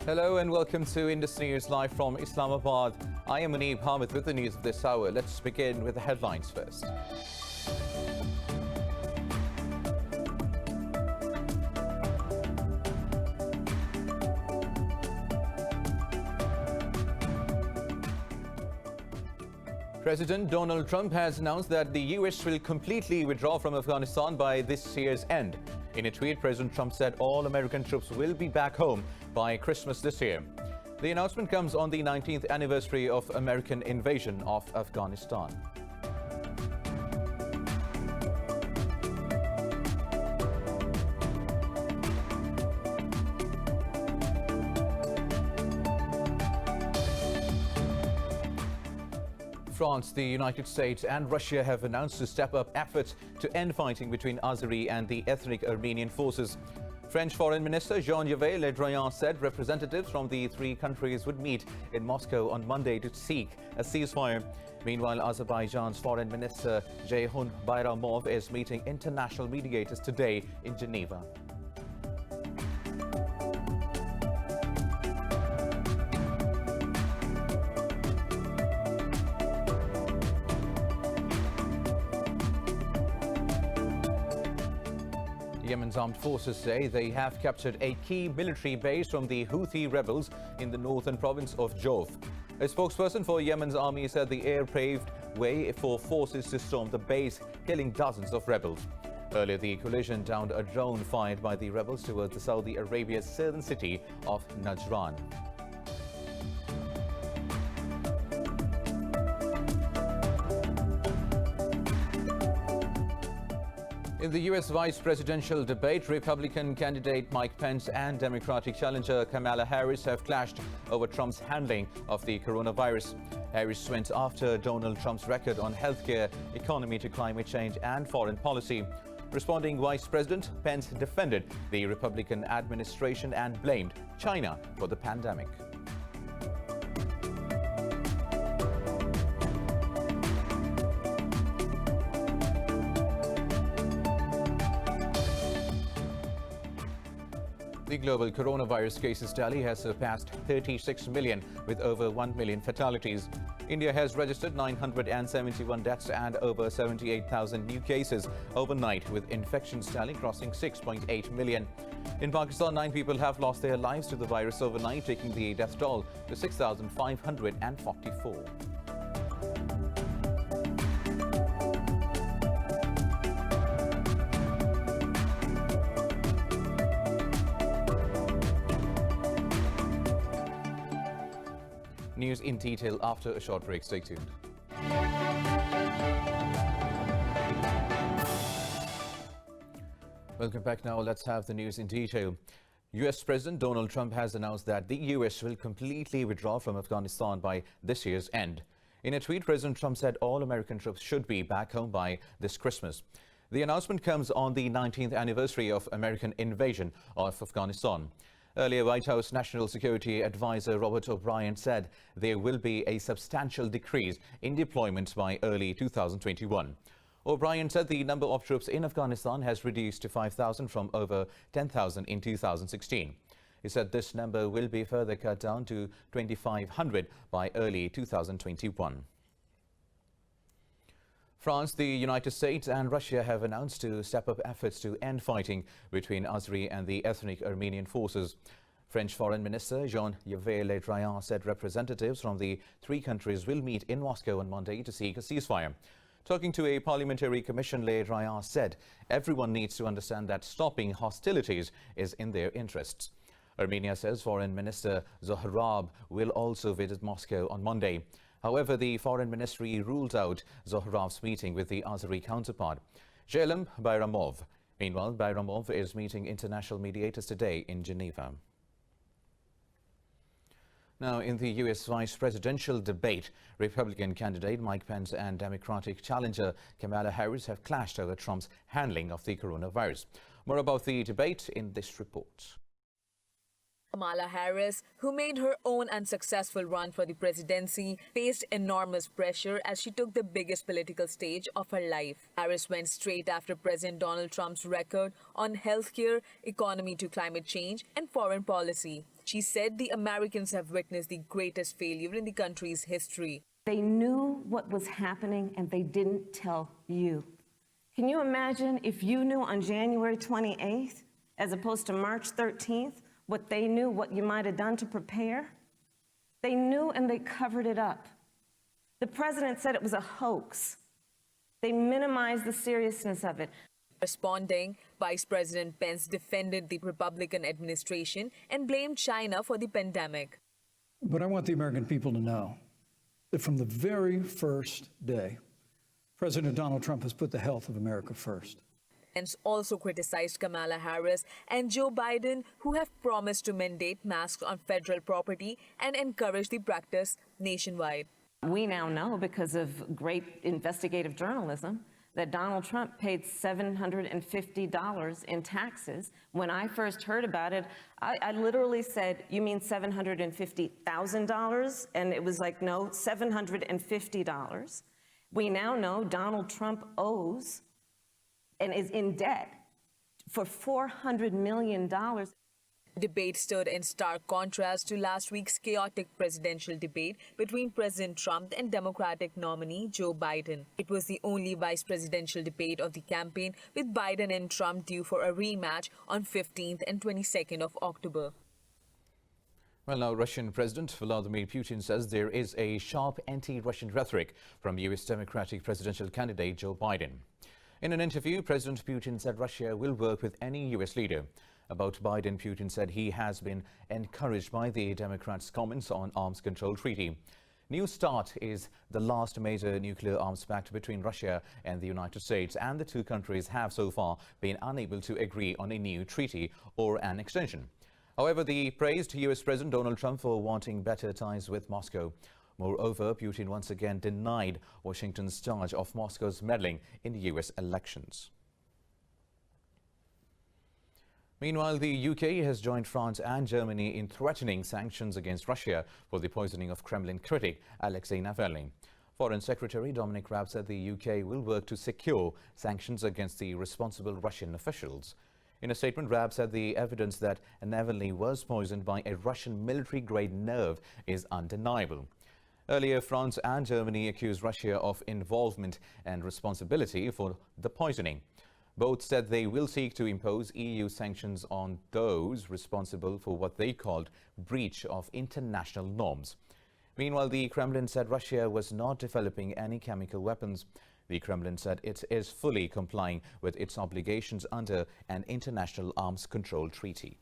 Hello and welcome to Indus News live from Islamabad. I am Muneeb Hamid with the news of this hour. Let's begin with the headlines first. President Donald Trump has announced that the US will completely withdraw from Afghanistan by this year's end. In a tweet, President Trump said all American troops will be back home by Christmas this year. The announcement comes on the 19th anniversary of American invasion of Afghanistan. France, the United States and Russia have announced to step up efforts to end fighting between Azeri and the ethnic Armenian forces. French Foreign Minister Jean-Yves Le Drian said representatives from the three countries would meet in Moscow on Monday to seek a ceasefire. Meanwhile, Azerbaijan's Foreign Minister Ceyhun Bayramov is meeting international mediators today in Geneva. Yemen's armed forces say they have captured a key military base from the Houthi rebels in the northern province of Jowf. A spokesperson for Yemen's army said the air paved way for forces to storm the base, killing dozens of rebels. Earlier, the coalition downed a drone fired by the rebels towards the Saudi Arabia's southern city of Najran. In the U.S. vice presidential debate, Republican candidate Mike Pence and Democratic challenger Kamala Harris have clashed over Trump's handling of the coronavirus. Harris went after Donald Trump's record on healthcare, economy to climate change and foreign policy. Responding, Vice President Pence defended the Republican administration and blamed China for the pandemic. The global coronavirus cases tally has surpassed 36 million, with over 1 million fatalities. India has registered 971 deaths and over 78,000 new cases overnight, with infections tally crossing 6.8 million. In Pakistan, 9 people have lost their lives to the virus overnight, taking the death toll to 6,544. News in detail after a short break. Stay tuned. Welcome back. Now let's have the news in detail. US President Donald Trump has announced that the US will completely withdraw from Afghanistan by this year's end. In a tweet, President Trump said all American troops should be back home by this Christmas. The announcement comes on the 19th anniversary of American invasion of Afghanistan. Earlier, White House National Security Advisor Robert O'Brien said there will be a substantial decrease in deployment by early 2021. O'Brien said the number of troops in Afghanistan has reduced to 5,000 from over 10,000 in 2016. He said this number will be further cut down to 2,500 by early 2021. France, the United States and Russia have announced to step up efforts to end fighting between Azeri and the ethnic Armenian forces. French Foreign Minister Jean-Yves Le Drian said representatives from the three countries will meet in Moscow on Monday to seek a ceasefire. Talking to a parliamentary commission, Le Drian said everyone needs to understand that stopping hostilities is in their interests. Armenia says Foreign Minister Zohrab will also visit Moscow on Monday. However, the Foreign Ministry ruled out Zohrab's meeting with the Azeri counterpart, Ceyhun Bayramov. Meanwhile, Bayramov is meeting international mediators today in Geneva. Now, in the U.S. vice presidential debate, Republican candidate Mike Pence and Democratic challenger Kamala Harris have clashed over Trump's handling of the coronavirus. More about the debate in this report. Kamala Harris, who made her own unsuccessful run for the presidency, faced enormous pressure as she took the biggest political stage of her life. Harris went straight after President Donald Trump's record on healthcare, economy to climate change, and foreign policy. She said the Americans have witnessed the greatest failure in the country's history. They knew what was happening and they didn't tell you. Can you imagine if you knew on January 28th, as opposed to March 13th, what they knew, what you might have done to prepare? They knew and they covered it up. The president said it was a hoax. They minimized the seriousness of it. Responding, Vice President Pence defended the Republican administration and blamed China for the pandemic. But I want the American people to know that from the very first day, President Donald Trump has put the health of America first. Pence also criticized Kamala Harris and Joe Biden, who have promised to mandate masks on federal property and encourage the practice nationwide. We now know, because of great investigative journalism, that Donald Trump paid $750 in taxes. When I first heard about it, I literally said, "You mean $750,000? And it was like, no, $750. We now know Donald Trump owes and is in debt for $400 million. The debate stood in stark contrast to last week's chaotic presidential debate between President Trump and Democratic nominee Joe Biden. It was the only vice presidential debate of the campaign, with Biden and Trump due for a rematch on 15th and 22nd of October. Well, now, Russian President Vladimir Putin says there is a sharp anti-Russian rhetoric from U.S. Democratic presidential candidate Joe Biden. In an interview, President Putin said Russia will work with any U.S. leader. About Biden, Putin said he has been encouraged by the Democrats' comments on arms control treaty. New START is the last major nuclear arms pact between Russia and the United States, and the two countries have so far been unable to agree on a new treaty or an extension. However, they praised U.S. President Donald Trump for wanting better ties with Moscow. Moreover, Putin once again denied Washington's charge of Moscow's meddling in U.S. elections. Meanwhile, the UK has joined France and Germany in threatening sanctions against Russia for the poisoning of Kremlin critic Alexei Navalny. Foreign Secretary Dominic Raab said the UK will work to secure sanctions against the responsible Russian officials. In a statement, Raab said the evidence that Navalny was poisoned by a Russian military-grade nerve is undeniable. Earlier, France and Germany accused Russia of involvement and responsibility for the poisoning. Both said they will seek to impose EU sanctions on those responsible for what they called breach of international norms. Meanwhile, the Kremlin said Russia was not developing any chemical weapons. The Kremlin said it is fully complying with its obligations under an international arms control treaty.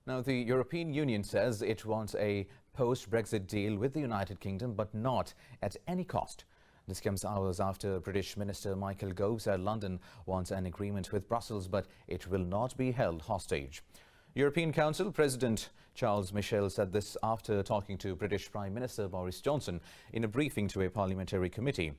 Now, the European Union says it wants a post-Brexit deal with the United Kingdom, but not at any cost. This comes hours after British Minister Michael Gove said London wants an agreement with Brussels, but it will not be held hostage. European Council President Charles Michel said this after talking to British Prime Minister Boris Johnson in a briefing to a parliamentary committee.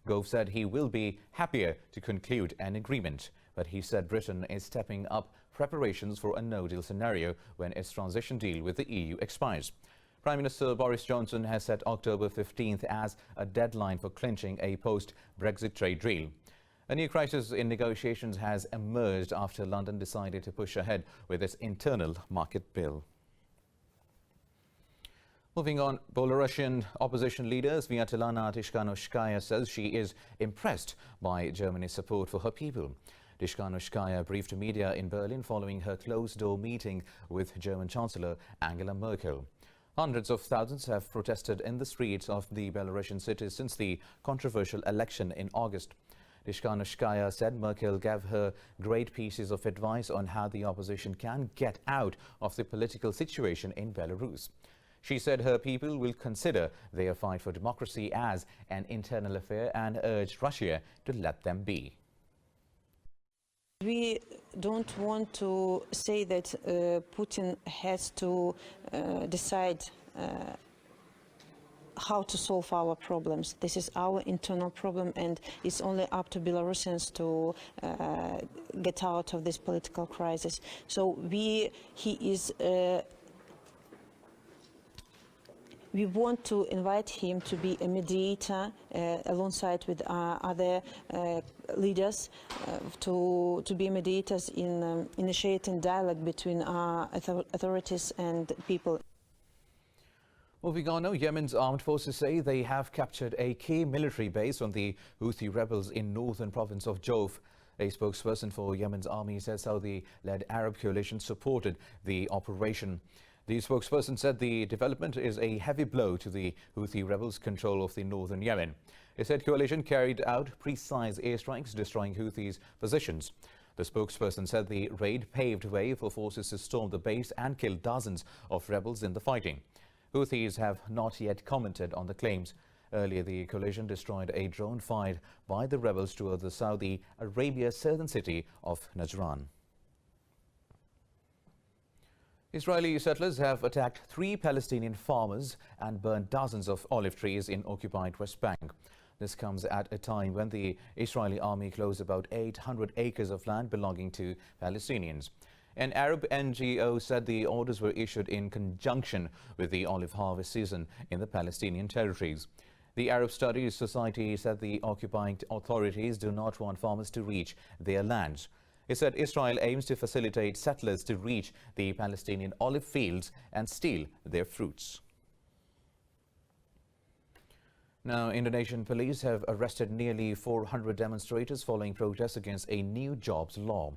Gove said he will be happier to conclude an agreement, but he said Britain is stepping up preparations for a no-deal scenario when its transition deal with the EU expires. Prime Minister Boris Johnson has set October 15th as a deadline for clinching a post-Brexit trade deal. A new crisis in negotiations has emerged after London decided to push ahead with its internal market bill. Moving on, Belarusian opposition leader Sviatlana Tsikhanouskaya says she is impressed by Germany's support for her people. Tsikhanouskaya briefed media in Berlin following her closed-door meeting with German Chancellor Angela Merkel. Hundreds of thousands have protested in the streets of the Belarusian cities since the controversial election in August. Tsikhanouskaya said Merkel gave her great pieces of advice on how the opposition can get out of the political situation in Belarus. She said her people will consider their fight for democracy as an internal affair and urged Russia to let them be. We don't want to say that Putin has to decide how to solve our problems. This is our internal problem, and it's only up to Belarusians to get out of this political crisis. So we want to invite him to be a mediator alongside with other leaders to be mediators in initiating dialogue between authorities and people. Moving on now, Yemen's armed forces say they have captured a key military base from the Houthi rebels in northern province of Jowf. A spokesperson for Yemen's army said Saudi-led Arab coalition supported the operation. The spokesperson said the development is a heavy blow to the Houthi rebels' control of the northern Yemen. It said coalition carried out precise airstrikes, destroying Houthis' positions. The spokesperson said the raid paved way for forces to storm the base and kill dozens of rebels in the fighting. Houthis have not yet commented on the claims. Earlier, the coalition destroyed a drone fired by the rebels toward the Saudi Arabia's southern city of Najran. Israeli settlers have attacked 3 Palestinian farmers and burned dozens of olive trees in occupied West Bank. This comes at a time when the Israeli army closed about 800 acres of land belonging to Palestinians. An Arab NGO said the orders were issued in conjunction with the olive harvest season in the Palestinian territories. The Arab Studies Society said the occupying authorities do not want farmers to reach their lands. It said Israel aims to facilitate settlers to reach the Palestinian olive fields and steal their fruits. Now, Indonesian police have arrested nearly 400 demonstrators following protests against a new jobs law.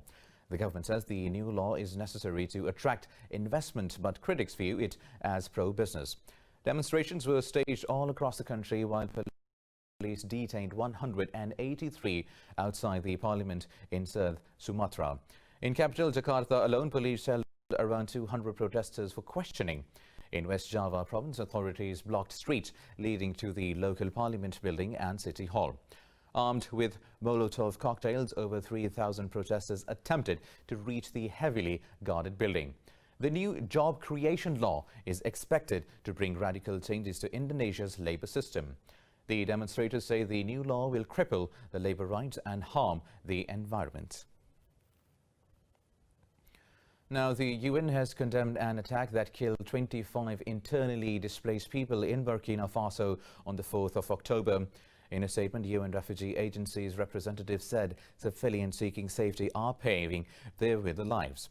The government says the new law is necessary to attract investment, but critics view it as pro-business. Demonstrations were staged all across the country while police detained 183 outside the parliament in South Sumatra. In capital Jakarta alone, police held around 200 protesters for questioning. In West Java province, authorities blocked streets leading to the local parliament building and city hall. Armed with Molotov cocktails, over 3,000 protesters attempted to reach the heavily guarded building. The new job creation law is expected to bring radical changes to Indonesia's labor system. The demonstrators say the new law will cripple the labor rights and harm the environment. Now, the UN has condemned an attack that killed 25 internally displaced people in Burkina Faso on the 4th of October. In a statement, UN Refugee Agency's representative said civilians seeking safety are paving their way with their lives.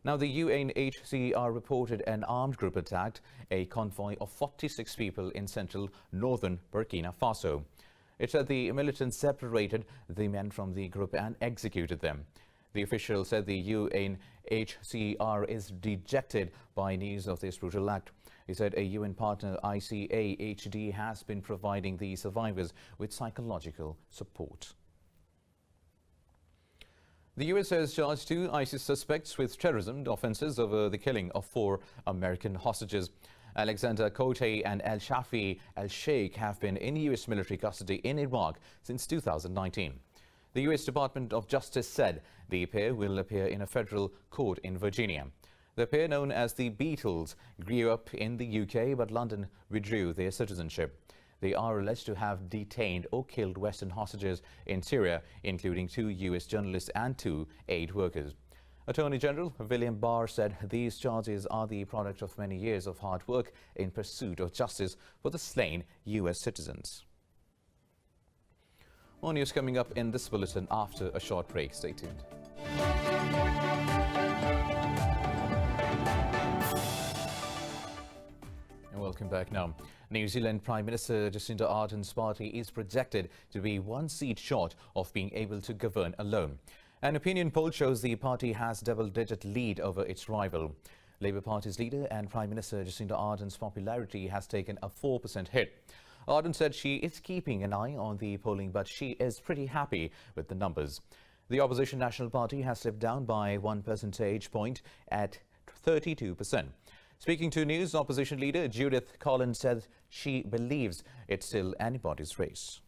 Now, the UNHCR reported an armed group attacked a convoy of 46 people in central northern Burkina Faso. It said the militants separated the men from the group and executed them. The official said the UNHCR is dejected by news of this brutal act. He said a UN partner, ICAHD, has been providing the survivors with psychological support. The US has charged 2 ISIS suspects with terrorism offenses over the killing of 4 American hostages. Alexander Kote and El Shafi El Sheikh have been in US military custody in Iraq since 2019. The US Department of Justice said the pair will appear in a federal court in Virginia. The pair, known as the Beatles, grew up in the UK, but London withdrew their citizenship. They are alleged to have detained or killed Western hostages in Syria, including 2 US journalists and 2 aid workers. Attorney General William Barr said these charges are the product of many years of hard work in pursuit of justice for the slain US citizens. More news coming up in this bulletin after a short break. Stay tuned. And welcome back now. New Zealand Prime Minister Jacinda Ardern's party is projected to be 1 seat short of being able to govern alone. An opinion poll shows the party has double-digit lead over its rival. Labour Party's leader and Prime Minister Jacinda Ardern's popularity has taken a 4% hit. Ardern said she is keeping an eye on the polling, but she is pretty happy with the numbers. The opposition National Party has slipped down by 1 percentage point at 32%. Speaking to News, opposition leader Judith Collins said she believes it's still anybody's race.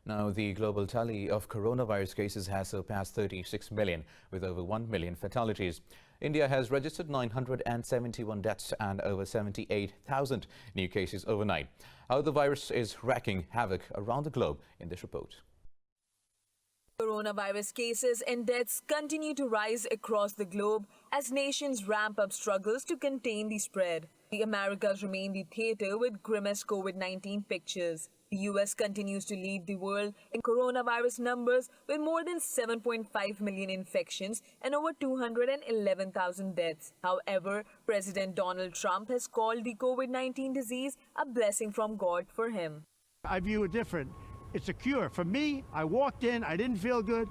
Now, the global tally of coronavirus cases has surpassed 36 million, with over 1 million fatalities. India has registered 971 deaths and over 78,000 new cases overnight. How the virus is wreaking havoc around the globe in this report. Coronavirus cases and deaths continue to rise across the globe as nations ramp up struggles to contain the spread. The Americas remain the theater with grimmest COVID-19 pictures. The US continues to lead the world in coronavirus numbers with more than 7.5 million infections and over 211,000 deaths. However, President Donald Trump has called the COVID-19 disease a blessing from God for him. I view it different. It's a cure. For me, I walked in, I didn't feel good.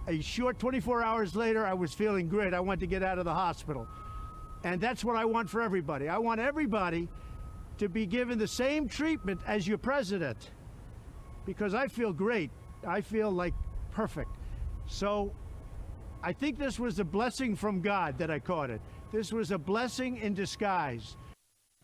A short 24 hours later, I was feeling great. I wanted to get out of the hospital. And that's what I want for everybody. I want everybody to be given the same treatment as your president, because I feel great. I feel like perfect. So I think this was a blessing from God that I caught it. This was a blessing in disguise.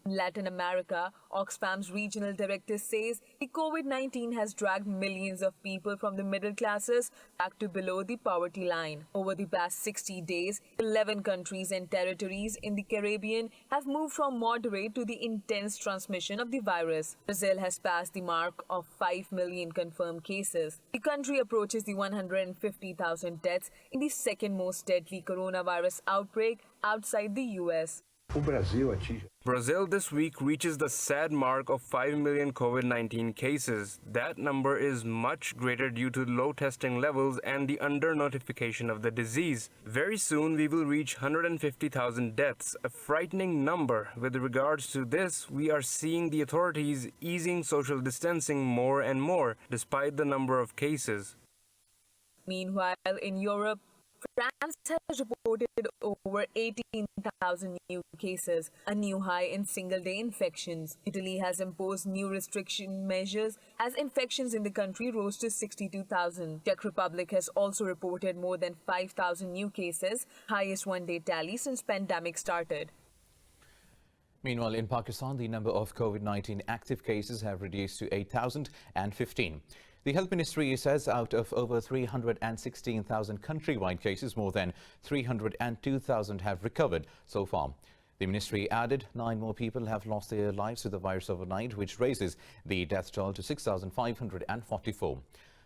In Latin America, Oxfam's regional director says the COVID-19 has dragged millions of people from the middle classes back to below the poverty line. Over the past 60 days, 11 countries and territories in the Caribbean have moved from moderate to the intense transmission of the virus. Brazil has passed the mark of 5 million confirmed cases. The country approaches the 150,000 deaths in the second most deadly coronavirus outbreak outside the US. Brazil this week reaches the sad mark of 5 million COVID-19 cases. That number is much greater due to low testing levels and the under-notification of the disease. Very soon we will reach 150,000 deaths, a frightening number. With regards to this, we are seeing the authorities easing social distancing more and more, despite the number of cases. Meanwhile, in Europe, France has reported over 18,000 new cases, a new high in single-day infections. Italy has imposed new restriction measures as infections in the country rose to 62,000. Czech Republic has also reported more than 5,000 new cases, highest one-day tally since pandemic started. Meanwhile, in Pakistan, the number of COVID-19 active cases have reduced to 8,015. The Health Ministry says out of over 316,000 countrywide cases, more than 302,000 have recovered so far. The ministry added 9 more people have lost their lives to the virus overnight, which raises the death toll to 6,544.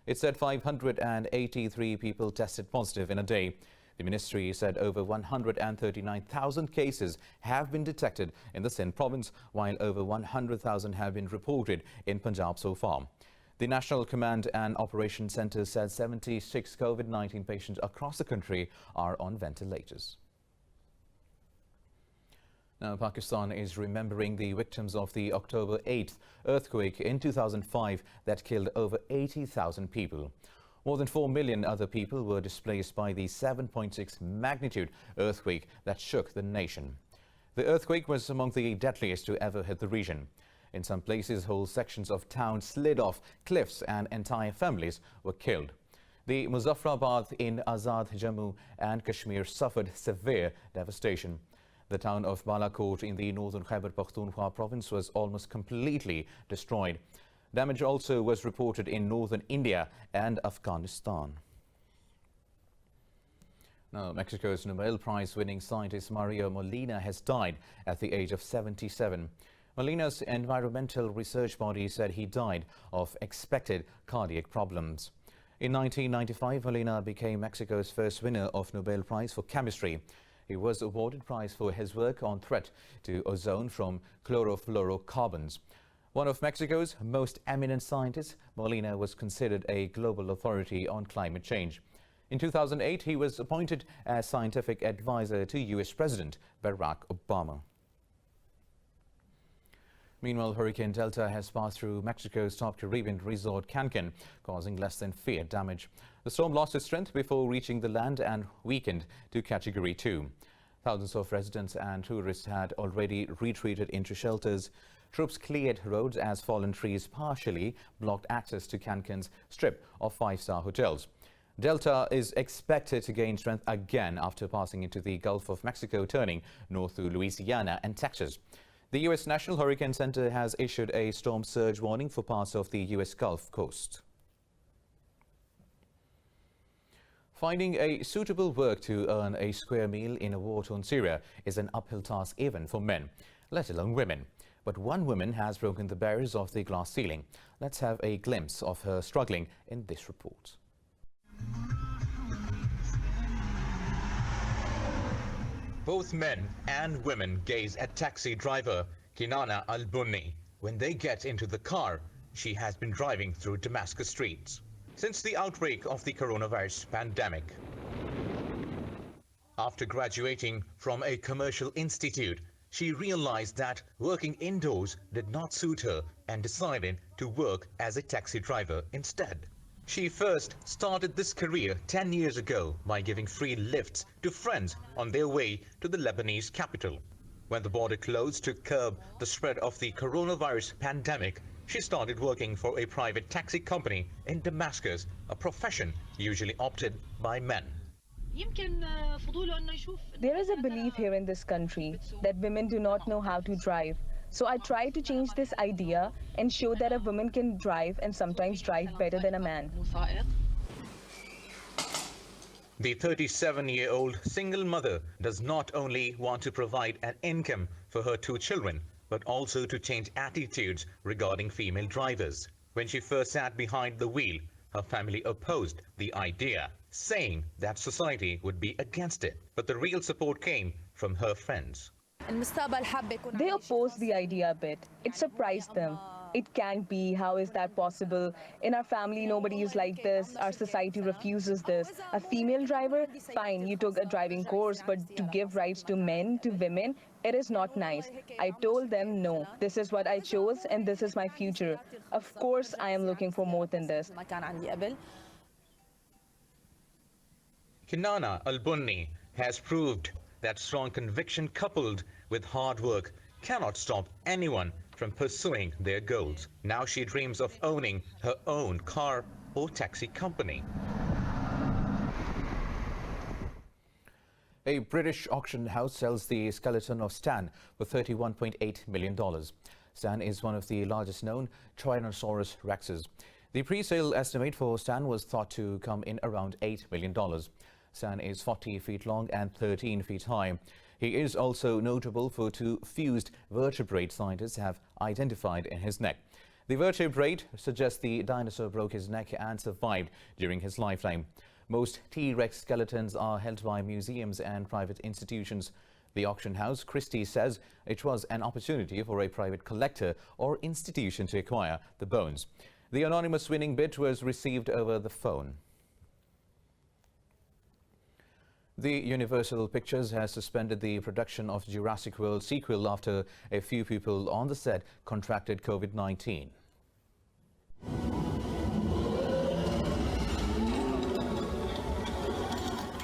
It said 583 people tested positive in a day. The ministry said over 139,000 cases have been detected in the Sindh province, while over 100,000 have been reported in Punjab so far. The National Command and Operations Centre said 76 COVID-19 patients across the country are on ventilators. Now, Pakistan is remembering the victims of the October 8th earthquake in 2005 that killed over 80,000 people. More than 4 million other people were displaced by the 7.6 magnitude earthquake that shook the nation. The earthquake was among the deadliest to ever hit the region. In some places, whole sections of town slid off cliffs and entire families were killed. The Muzaffarabad in Azad Jammu and Kashmir suffered severe devastation. The town of Balakot in the northern Khyber Pakhtunkhwa province was almost completely destroyed. Damage also was reported in northern India and Afghanistan. Now, Mexico's Nobel Prize-winning scientist Mario Molina has died at the age of 77. Molina's environmental research body said he died of expected cardiac problems. In 1995, Molina became Mexico's first winner of Nobel Prize for Chemistry. He was awarded prize for his work on threat to ozone from chlorofluorocarbons. One of Mexico's most eminent scientists, Molina was considered a global authority on climate change. In 2008, he was appointed as scientific advisor to U.S. President Barack Obama. Meanwhile, Hurricane Delta has passed through Mexico's top Caribbean resort Cancun, causing less than feared damage. The storm lost its strength before reaching the land and weakened to Category 2. Thousands of residents and tourists had already retreated into shelters. Troops cleared roads as fallen trees partially blocked access to Cancun's strip of 5-star hotels. Delta is expected to gain strength again after passing into the Gulf of Mexico, turning north to Louisiana and Texas. The U.S. National Hurricane Center has issued a storm surge warning for parts of the U.S. Gulf Coast. Finding a suitable work to earn a square meal in a war-torn Syria is an uphill task even for men, let alone women. But one woman has broken the barriers of the glass ceiling. Let's have a glimpse of her struggling in this report. Both men and women gaze at taxi driver Kinana Al-Bunni. When they get into the car, she has been driving through Damascus streets since the outbreak of the coronavirus pandemic. After graduating from a commercial institute, she realized that working indoors did not suit her and decided to work as a taxi driver instead. She first started this career 10 years ago by giving free lifts to friends on their way to the Lebanese capital. When the border closed to curb the spread of the coronavirus pandemic, she started working for a private taxi company in Damascus, a profession usually opted by men. There is a belief here in this country that women do not know how to drive. So I try to change this idea and show that a woman can drive and sometimes drive better than a man. The 37-year-old single mother does not only want to provide an income for her 2 children, but also to change attitudes regarding female drivers. When she first sat behind the wheel, her family opposed the idea, saying that society would be against it. But the real support came from her friends. They opposed the idea a bit. It surprised them. It can't be. How is that possible? In our family, nobody is like this. Our society refuses this. A female driver? Fine, you took a driving course, but to give rights to men, to women, it is not nice. I told them no. This is what I chose and this is my future. Of course, I am looking for more than this. Kinana Al-Bunni has proved that strong conviction coupled with hard work cannot stop anyone from pursuing their goals. Now she dreams of owning her own car or taxi company. A British auction house sells the skeleton of Stan for $31.8 million. Stan is one of the largest known Tyrannosaurus rexes. The pre-sale estimate for Stan was thought to come in around $8 million. Stan is 40 feet long and 13 feet high. He is also notable for 2 fused vertebrae scientists have identified in his neck. The vertebrae suggests the dinosaur broke his neck and survived during his lifetime. Most TRex skeletons are held by museums and private institutions. The auction house, Christie, says it was an opportunity for a private collector or institution to acquire the bones. The anonymous winning bid was received over the phone. The Universal Pictures has suspended the production of Jurassic World sequel after a few people on the set contracted COVID-19.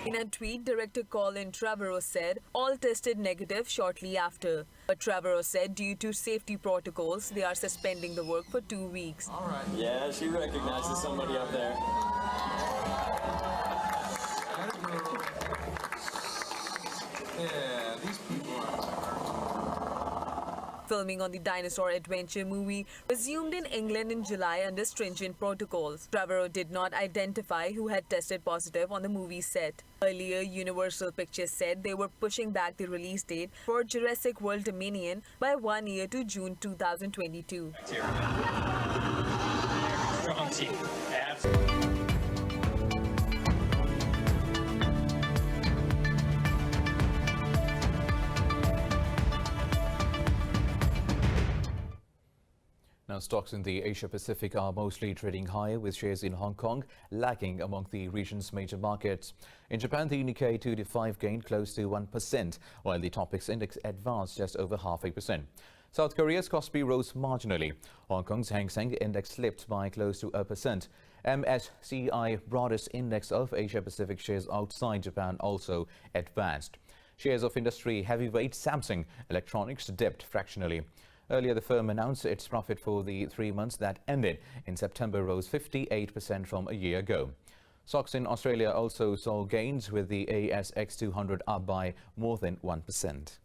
In a tweet, director Colin Trevorrow said all tested negative shortly after. But Trevorrow said due to safety protocols, they are suspending the work for 2 weeks. All right. Yeah, she recognizes somebody up there. Yeah, these people are... Filming on the dinosaur adventure movie resumed in England in July under stringent protocols. Trevorrow did not identify who had tested positive on the movie set. Earlier, Universal Pictures said they were pushing back the release date for Jurassic World Dominion by 1 year to June 2022. Strong team. Now, stocks in the Asia-Pacific are mostly trading higher, with shares in Hong Kong lagging among the region's major markets. In Japan, the Nikkei 225 gained close to 1%, while the Topix index advanced just over 0.5%. South Korea's Kospi rose marginally. Hong Kong's Hang Seng index slipped by close to 1%. MSCI broadest index of Asia-Pacific shares outside Japan also advanced. Shares of industry heavyweight Samsung Electronics dipped fractionally. Earlier, the firm announced its profit for the 3 months that ended in September rose 58% from a year ago. Stocks in Australia also saw gains, with the ASX 200 up by more than 1%.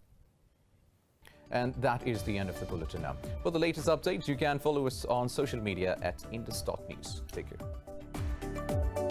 And that is the end of the bulletin now. For the latest updates, you can follow us on social media at Indus.News. Take care.